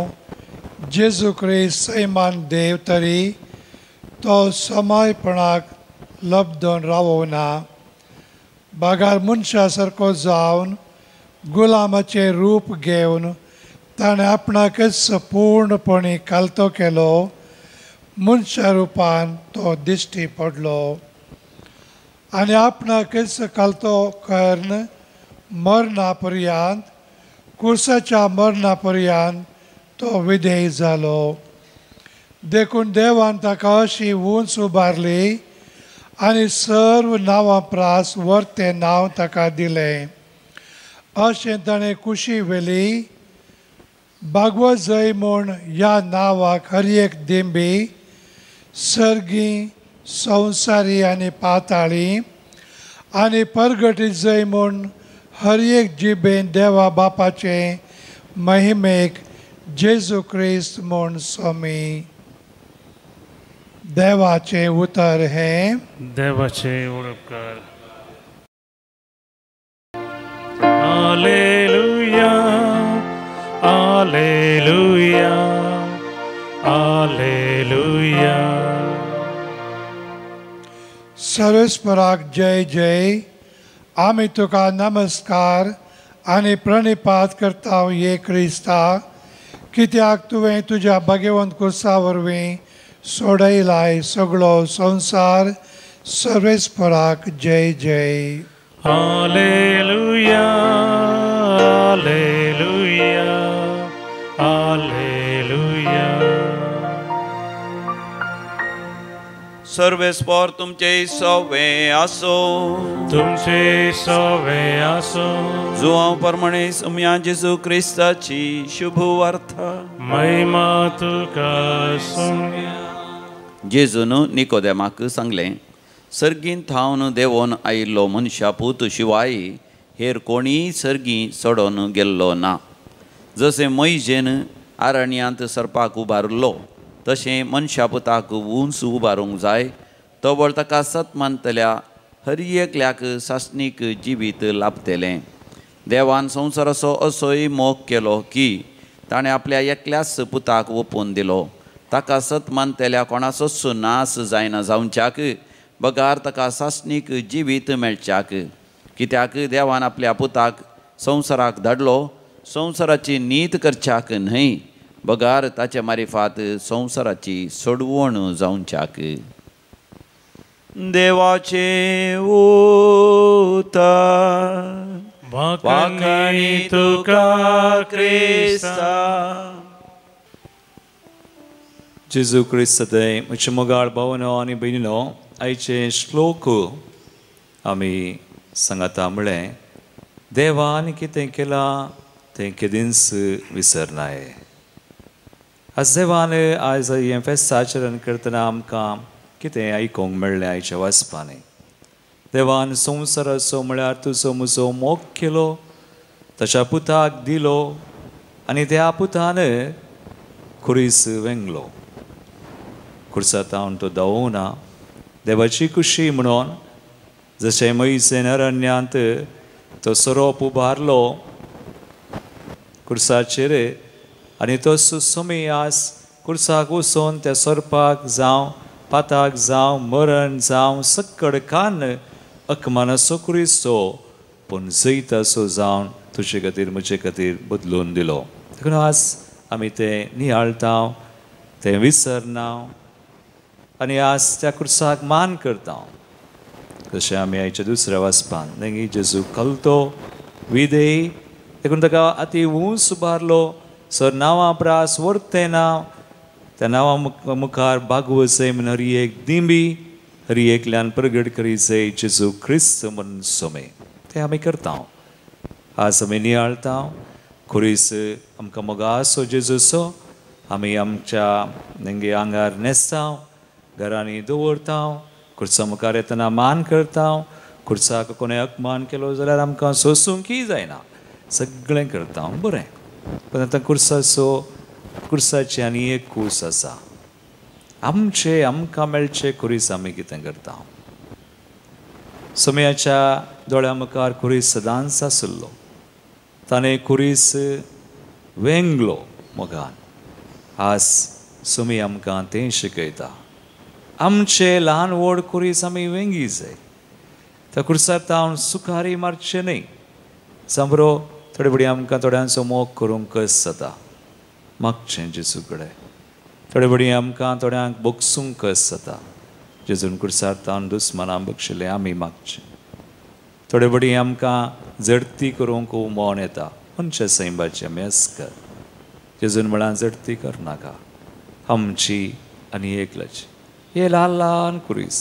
जेजू क्रिस्त सैमान देव तरी तो समायपणाक लबदून रावना. बागार मनशा सारको जावन गुलामाचें रूप घेवन ताणें आपणाकच पूर्णपणी कालतो केलो. मनशा रुपान तो दिश्टी पडलो आनी आपणाकच कालतो करून मरणा पर्यंत, कुर्साच्या मरणा पर्यंत तो विधेय जालो. देखून देवान ताका अशी उंच उबारली आनी सर्व नांवां प्रास वर्तें नांव ताका दिलें. अशें ताणें कुशी वेली भागवत जय म्हूण ह्या नांवाक हर एक दिंबी, सर्गी, संवसारी आनी पाताळी, आनी परगटी जय म्हूण हर एक जिबेन देवा बापाचे महिमेक जेजू क्रिस्त म्हूण सोमी. देवाचे उतर हें. देवाचे उपकार. Hallelujah, hallelujah, hallelujah. सर्वेस्पराक जय जय. आमी तुका नमस्कार आनी प्रणिपात करता ये क्रिस्ता, कित्याक तुवें तुज्या भाग्यवंत कुर्सा वरवीं सोडयलाय सगळो संवसार. सर्वेस्पराक जय जय. Hallelujah, hallelujah, hallelujah. सर्वेस्पर तुमचे सवे आसो, तुमचे सवे आसो. जो हांव परमणे सम्या जेजू क्रिस्ताची शुभ वार्ता. महिमा तुका सोम्या. जेजून निकोदेमाक सांगलें, सर्गीन थावन देंवोन आयिल्लो मनशा पूत शिवाय हेर कोणीय सर्गी चडोन गेल्लो ना. जशें मैजेन आरण्यांत सर्पाक उबारलो तशें मनशा पुताक उंच उबारूंक जाय. तोबळ ताका सत मानतल्या हर एकल्याक सासणीक जिवीत लाभतलें. देवान संवसाराचो असोय मोग केलो की ताणें आपल्या एकल्याच पुताक ओपून दिलो. ताका सत मानतल्या कोणाचोच नास जायना जावच्याक, बगार ताका सासणीक जिवीत मेळच्याक. कित्याक देवान आपल्या पुताक संवसाराक धाडलो संवसाराची नीत करच्याक न्हय, बगार ताचे मारिफात संवसाराची सोडवण जावच्याक. देवाचे उतर. वाखाणी तुका क्रिस्ता. जेजू क्रिस्तादय म्हजे मोगाळ भावनो आनी भयणीनो, आयचे श्लोक आमी सांगता म्हळें देवान कितें केलां तें केदींच विसरनाये. आज देवान आज हें फेस्त आचरण करतना आमकां कितें आयकोंक मेळ्ळें आयच्या वाचपांनी. देवान संवसाराचो म्हळ्यार तुजो म्हजो मोग केलो, ताच्या पुताक दिलो आनी त्या पुतान खुरीस वेंगलो. खुर्सातावन तो दावोना. देवाची खुशी म्हणून जशें मैसेन अरण्यांत तो सोरोप उबारलो खुर्साचेर आनी तो सोमियास खुर्साक वचून त्या सोरपाक जावं पाताक जावं मरण जावं सक्कड कान अकमानाचो खुरीसो पूण जैताचो जावन तुजे खातीर म्हजे खातीर बदलून दिलो. देखून आज आमी तें नियाळटा, तें विसरना आनी आज त्या खुर्साक मान करता. जशें आमी आयच्या दुसऱ्या वाचपान देंगी जेजू कलतो विदेय देखून ताका अती उंच उबारलो सर नांवां प्रास वर्तें नांव त्या नांवा मुखार भागवसय म्हण हरी एक दिंबी हरी एकल्यान प्रगट करीसय जेजू क्रिस्त म्हण सोमे ते आमी करता आज आमी नियाळटा खुरीस आमकां मोगासो जेजूसो आमी आमच्या नेंगे आंगार न्हेसता घरांनी दवरता खुर्सा मुखार येतना मान करता खुर्साक कोणें अपमान केलो जाल्यार आमकां सोंसूंकय जायना सगळें करता बरें पण आतां खुर्साची आनी एक खूस आसा आमकां मेळचे खुरीस आमी कितें करता सोम्याच्या दोळ्या मुखार खुरीस सदांच आसलो ताणें खुरीस वेंगलो मोगान आज सोमी आमकां तें शिकयता आमचे ल्हान व्हड खुरीस आमी वेंगी जाय त्या खुर्सार तावन सुखारी मारचें न्ही सांबरो थोडे बडी आमकां थोड्यांचो मोग करूंक कस जाता मागचें जेजू कडेन थोडे बडी आमकां थोड्यांक बोगसूंक कस जाता जेजून खुर्सार तावन दुस्मानां बक्षिल्लें आमी मागचें थोडे बडी आमकां झडती करूंक मोन येता खंयच्या सैंबाची आमी अस्कर जेजून म्हळ्यार झडती करनाका आमची आनी एकल्याची हे ल्हान ल्हान खुरीस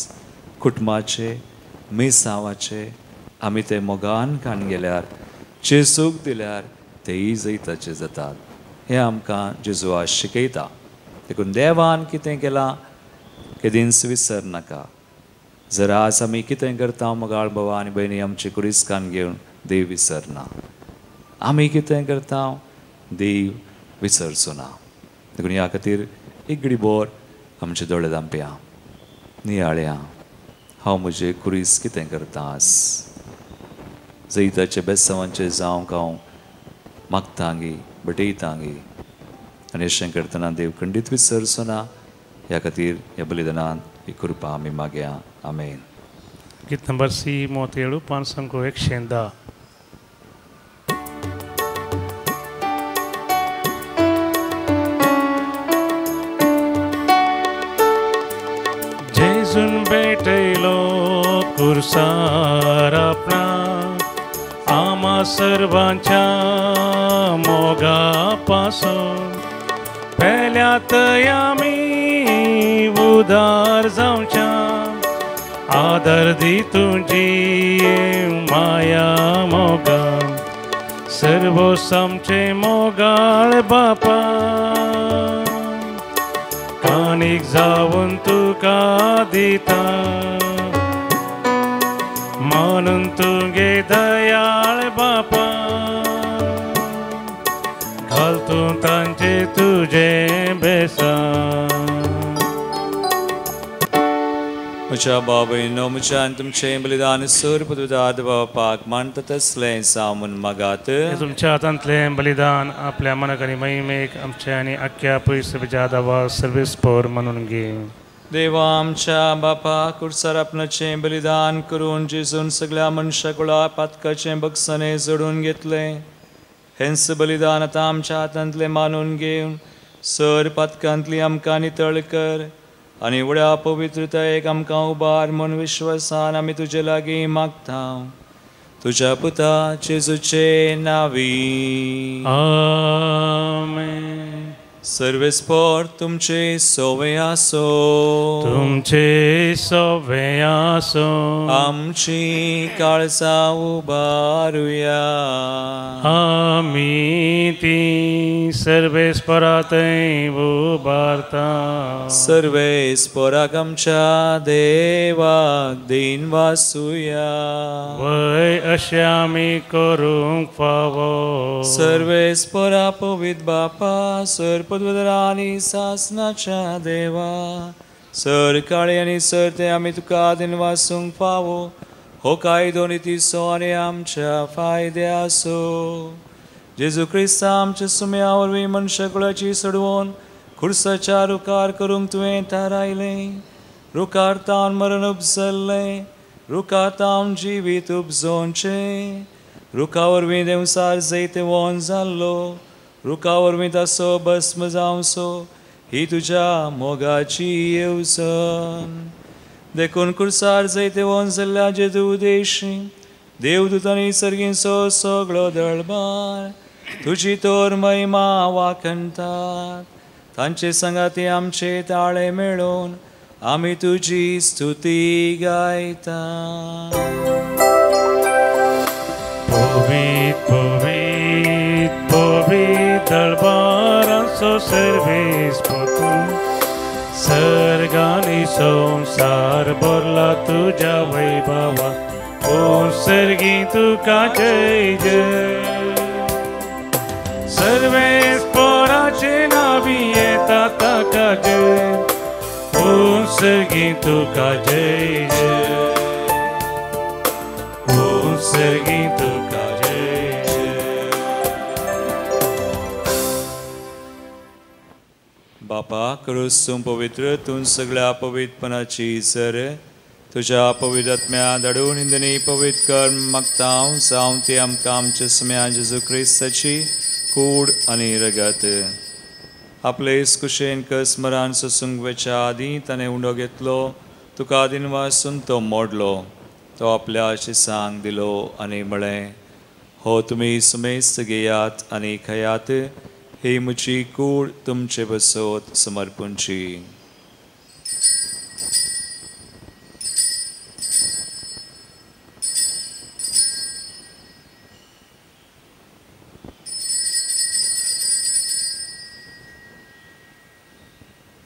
कुटुंबाचे मिसांवाचे आमी ते मोगान कान गेल्यार जेजूक दिल्यार तेय जैताचे जातात हें आमकां जेजू आज शिकयता देखून देवान कितें केलां केदींच विसर नाका जर आज आमी कितें करता मोगाळ भावा आनी भयणी आमची कुरीसकान घेवन देव विसरना आमी कितें करता देव विसरचो ना देखून ह्या खातीर एक घडीभर आमचे दोळे धांपया नियाळ्या हांव म्हजें कुरीस कितें करता आज जैताचे बेसांवांचे जावंक हांव मागतांगी बटयतांगी आनी अशें करतना देव खंडीत विसरचो ना ह्या खातीर ह्या बलिदानांत ही कृपा आमी मागया आमेन गीत नंबर C37 पान संख्या 110 जेजून भेटयलो खुर्सार आपणा आम्हा सर्वांच्या मोगा पासून पेल्यात आमी उदार जावच्या आदर दी तुझी माया मोगा सर्वोस आमचे मोगाळ बापा कानीक जावन तुका दिता म्हणून तुगे दयाळ बापा घाल तूं तांचे तुझे बेसान म्हज्या बाबयनो म्हज्यान तुमचें बलिदान सर पदविदाद बापाक मानता तसलें सामून मागात तुमच्या हातांतलें बलिदान आपल्या मनाक आनी महिमेक आमचे आनी आख्या पयस दावा सर्वेस्पोर म्हणून घे देवा आमच्या बापा खुर्सार आपणाचें बलिदान करून जेजून सगळ्या मनशा कुळा पातकाचें बक्षाने जोडून घेतलें हेंच बलिदान आतां आमच्या हातांतलें मानून घेवन सर पातकांतली आमकां नितळ कर आनी व्हड्या पवित्रतायेक आमकां उबार म्हूण विश्वासान आमी तुजे लागीं मागता तुज्या पुता जेजूचे नांवी आमेन सर्वेस्पोर तुमचे सोवे आसो तुमचे सोवे आसो आमची काळजां उबारुया आमी ती सर्वेस्परांतय उबारता सर्वेस्पोराक आमच्या देवाक दिन वासुया वय अशें आमी करूंक फावो सर्वेस्पोरा पवित्र बापा सर पदवदरानी सासनाच्या देवा सर काळे आनी सर ते आमी तुका दिन वासूंक फावो हो कायदो नितीसो आनी आमच्या फायद्या आसो जेजू क्रिस्ता आमच्या सुम्या वरवीं मनशा कुळाची सोडवून खुर्साच्या रुकार करूंक तुवें थारायलें रुकार तावन मरण उपजल्लें रुकार तावन जिवीत उपजोवचें रुका वरवीं देवसार जैते वोन जाल्लो रुका वरवीं तासो भस्म जावचो ही तुज्या मोगाची येवजण देखून कुर्सार जायते वोन जाल्ल्या जेजू देशी देवदूतांनी सर्गींचो सगळो दळबार तुजी तोर महिमा वाखणतात. तांचे संगाती आमचे ताळे मेळोवन आमी तुजी स्तुती गायता. Povit, povit, povit दरबारांचो सर्वेस पोतू सर्गांनी संसार भरला तुझ्या वैभवा ओ सर्गी तुका जय जय. सर्वेस पोराचे नावी येता ताका जय ओ सर्गी तुका जय जय ओ सर्गी तुका जय जय. बापा करुसून पवित्र तूं सगळ्या पवित्रपणाची सर तुझ्या पवित्र आत्म्या धाडून हिंदनी पवित्र कर मागता जावं ती आमकां आमच्या सम्या जेजू क्रिस्ताची कूड आनी रगत आपले कुशेन कसमरान ससूंक वेच्या आदीं ताणें उंडो घेतलो तुका दिनवासून तो मोडलो तो आपल्या शिसांक दिलो आनी म्हळें हो तुमी सुमेस्त घेयात आनी खयात ही म्हजी कूड तुमचे बसोत समर्पूंची.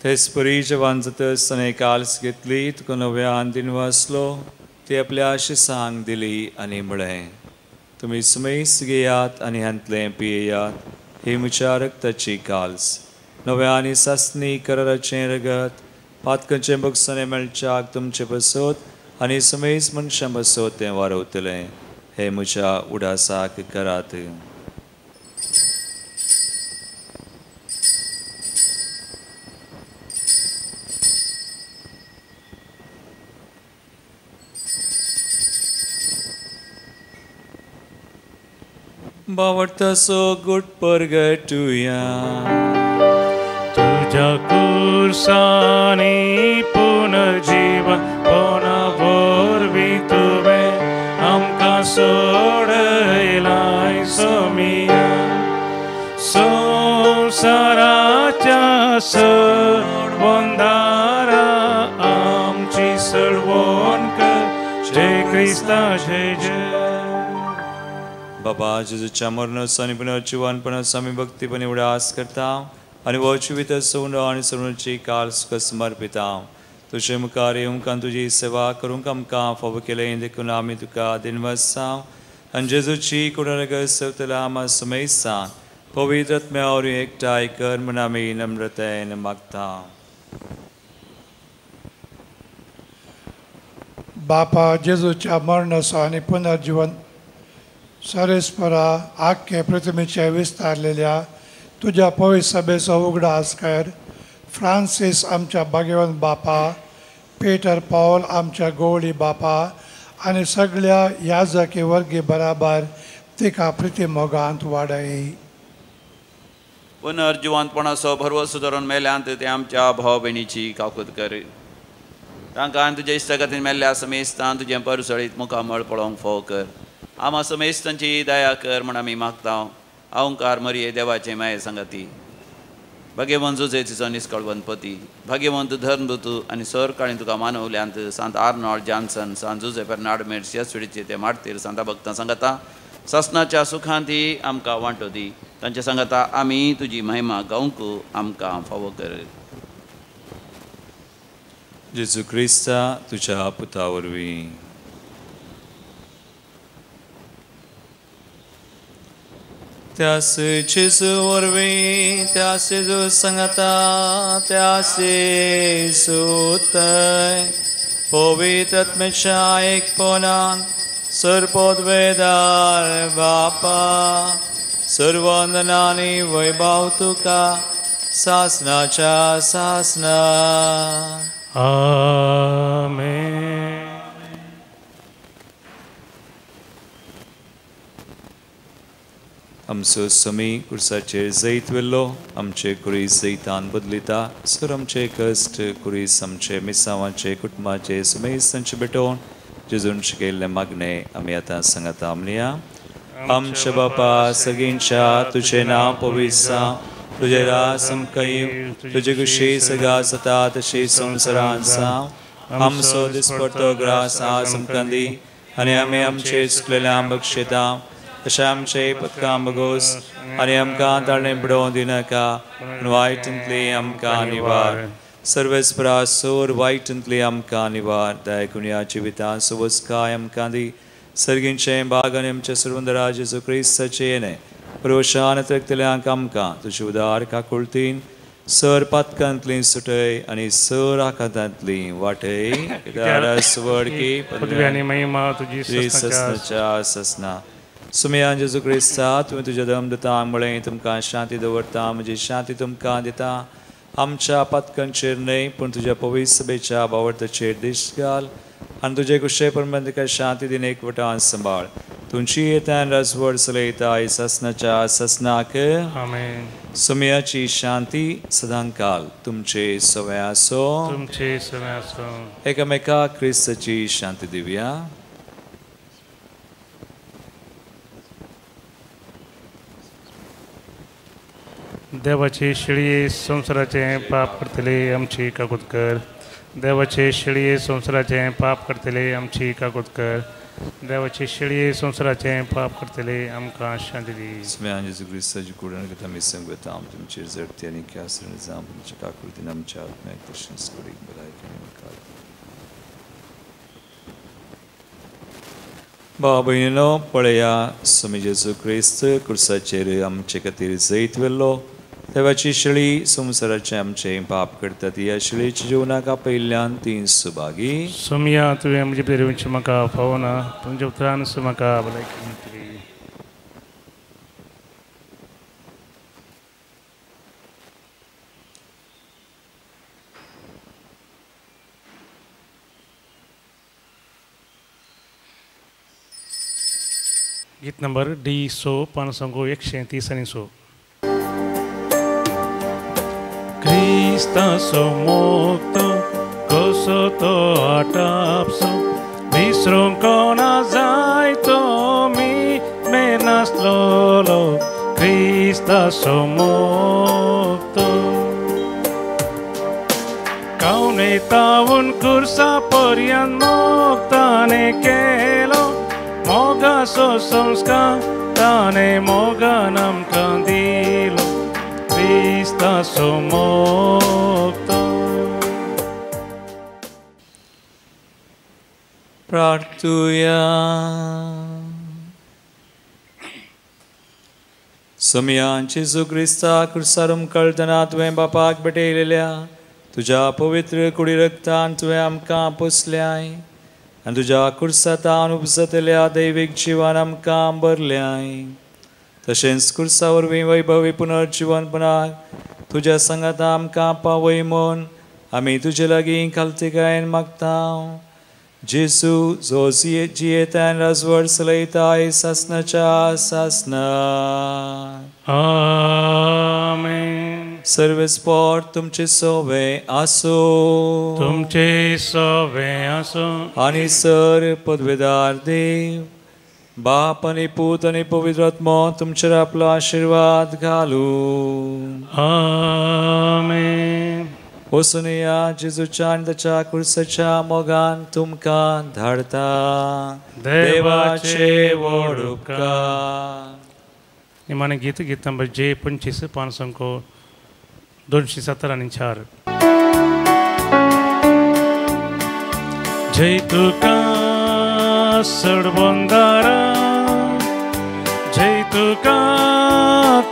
तेच परी जेवण जातस ताणें काल्स घेतली तुका नव्यान दिनवासलो ती आपल्या शिसांक दिली आनी म्हळें तुमी सुमेस घेयात आनी हांतलें पियेयात ही म्हज्या रक्ताची काल्स नव्या आनी सासणी कराराचें रगत पातकांचें बगसणें मेळच्याक तुमचे बसोत आनी सुमेस मनशां बसोत तें वारवतलें हे म्हज्या उडासाक करात. बावडतासो गुट परगटुया तुझ्या कुर्सानी पुनर्जीवन पोना वरवीं तुवें आमकां सोडयलाय सोमिया संवसाराच्या सडवंदारा आमची सडवण कर जय क्रिस्ता जय जय. बाबा जेजूच्या मरणाचो आनी पुनर्जीवनपणाचो आमी भक्तीपणे उडास करता आनी हो जिवीत सोंड आनी सोडूची काल सुख समर्पिता. तुजे मुखार येवंक आनी तुजी सेवा करूंक आमकां फावो केलें देखून आमी तुका दिनवसा आनी जेजूची कुडरग सवतला आमा सुमेसा पवित्र आत्म्यावर एकठांय कर म्हूण आमी नम्रतेन मागता. बापा जेजूच्या मरणाचो आनी पुनर्जीवन सर्वेस्परा आख्खे पृथ्वीचे विस्तारलेल्या तुझ्या पवित्र सभेचो उगडास कर. फ्रांसीस आमच्या भाग्यवान बापा पेटर पौल आमच्या गवळी बापा आनी सगळ्या याजकी वर्गी बराबर तिका प्रिती मोगांत वाडय. पुनर्जिवंतपणाचो भरवोस धरून मेल्यांत ते आमच्या भाव भयणीची काकूत कर. तांकां तुज्या इश्टगतीन मेल्ल्या समेस्तान तुजें परसळीत मुखामळ पळोवंक फोव कर. आमा समेस्तांची दया कर म्हण आमी मागता. अवंकार मरिये देवाचे माये संगती भाग्यवंत जुजेचो निश्कळवंतपती भाग्यवंत धर्मदूत आनी सर काळी तुका मानवल्यांत सांत आर्नॉल्ड जॉन्सन सांत जुजे फेर्नांड मेर्स येसुडीचे ते मारतीर सांता भक्तां सांगता ससनाच्या सुखांती आमकां वांटो दी. तांच्या सांगता आमी तुजी महिमा गावंक आमकां फावो कर. जेजू क्रिस्ता तुज्या पुता वरवीं त्यास जेजू वरवीं त्यास जेजू सांगता त्यास सुतय पवित्र आत्म्याच्या एकपणान सर्पोद्वेदार बापा सर्ववंदनांनी वैभव तुका सासनाच्या सासना. आमेन. आमचो समी कुर्साचेर जैत वेल्लो आमचे कुरीस जैतान बदलिता सर आमचे कश्ट कुरीस आमचे मिसांवाचे कुटुंबाचे सुमेस तांचे भेटोवन जेजून शिकयल्ले मागणे आमी आतां सांगता म्हणया आमच्या बापा सगळींच्या तुझे नाव पवित्र तुझे राज समकयीव तुझे कुशी सगा जाता तशी संवसारांत जावं आमचो दिसपडटो ग्रास आज आमकां दी आनी आमी आमचे चुकलेल्यांक बक्षिता तशें आमचे पथकां बगोस आनी आमकां ताळें पडोवं दिनाका वायटांतली आमकां निवार सर्वेस्परा सोर वायटांतली आमकां निवार दयाकुण्या जिवितां सुवस्काय आमकां दी सर्गींचे बाग आनी आमचे सुरवंदरा जेजू क्रिस्ताचे येणे प्रोशान तकतल्यांक आमकां तुजे उदार काकुळतीन सर पातकांतली सुटय आनी सर आकांतांतली वाटय वडकी पदवी आनी महिमा तुजी ससना सुमया जेजू क्रिस्ता तुवें तुज्या दमदतांक म्हळें तुमकां शांती दवरता म्हजी शांती तुमकां दिता आमच्या पातकांचेर न्हय पूण तुज्या पवित्र सभेच्या बावर्थाचेर दिश्ट घाल आनी तुजे कुशे परमंदिका शांती दिन एकवटान सांबाळ तुमची येतान राजवड चलयता ससनाच्या ससनाक सुमयाची शांती सदांकाल तुमचे सवय आसो एकामेकाक क्रिस्ताची शांती दिवया देवाचे शिळये संवसाराचे पाप करतले आमची काकूत कर देवाचे शिळये संवसाराचे पाप करतले आमची काकूत कर देवाचे शिळये संवसाराचे पाप करतले आमकां शांती दी स्मयान जेजू क्रिस्ताची कुडण करता आमी संगता आम तुमचेर जडती आनी क्यासण जावं तुमच्या काकुळतीन आमच्या आत्म्याक दर्शन स्कुडीक भलायकी आनी मुखार भाव भयणीनो पळया स्वामी जेजू क्रिस्त कुर्साचेर आमचे खातीर जैत वेल्लो देवाची शिळी संवसाराचे आमचे पाप करतात ह्या शिळेच्या जिवनाक आपयल्ल्यान ती सुभागी सुमया तुवें म्हजे पेरवेची म्हाका फावना तुमच्या उतरान म्हाका भलायकी मेळटली गीत नंबर डी सो पानसंगो 130 Krista somokto kosoto atapso visronkona zaito mi menas lolo Krista somokto kaune tavun kursa poryan moktane kelo moga so samskatane moganam kandilo Krista somokto प्रार्थूया समयांची जेजू क्रिस्ता कुर्सारूम कळतना तुवें बापाक भेटयलेल्या तुज्या पवित्र कुडी रक्तान तुवें आमकां पुसल्याय आनी तुज्या कुर्सातान उपजतल्या दैवीक जिवान आमकां भरल्याय तशेंच कुर्सा वरवीं वैभवी पुनर्जीवनपणाक तुज्या संगाता आमकां पावय म्हूण आमी तुजे लागीं खालतीकायेन मागता जेजू जो जियेतान राजवड चलयताय सासनाच्या सासना आमेन सर्वेस्पोर तुमचे सोवे आसो तुमचे सोवे आसो आनी सर पदवेदार देव बाप आनी पूत आनी पवित्र आत्मा तुमचेर आपलो आशीर्वाद घालू आमेन वचून या जेजूच्या आनी ताच्या कुर्साच्या मोगान तुमकां धाडता देवाचे व्हड उपकार निमाणे गीत गीत नंबर जे 25 पानसंको 270 आनी 4 जय तुका सडबंदारा जय तुका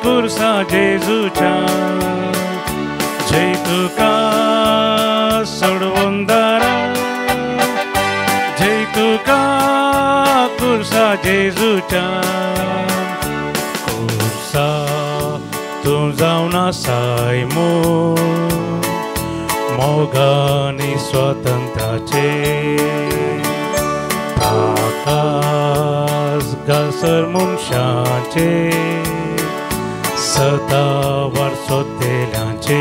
कुर्सा जेजूच्या जय तुका सडबंदारा जय तुका कुर्सा जेजूच्या कुर्सा तूं जावन आसाय मोगानी स्वातंत्र्याचे आकाश घासर मनशाचे सदा वर्सोतेल्यांचे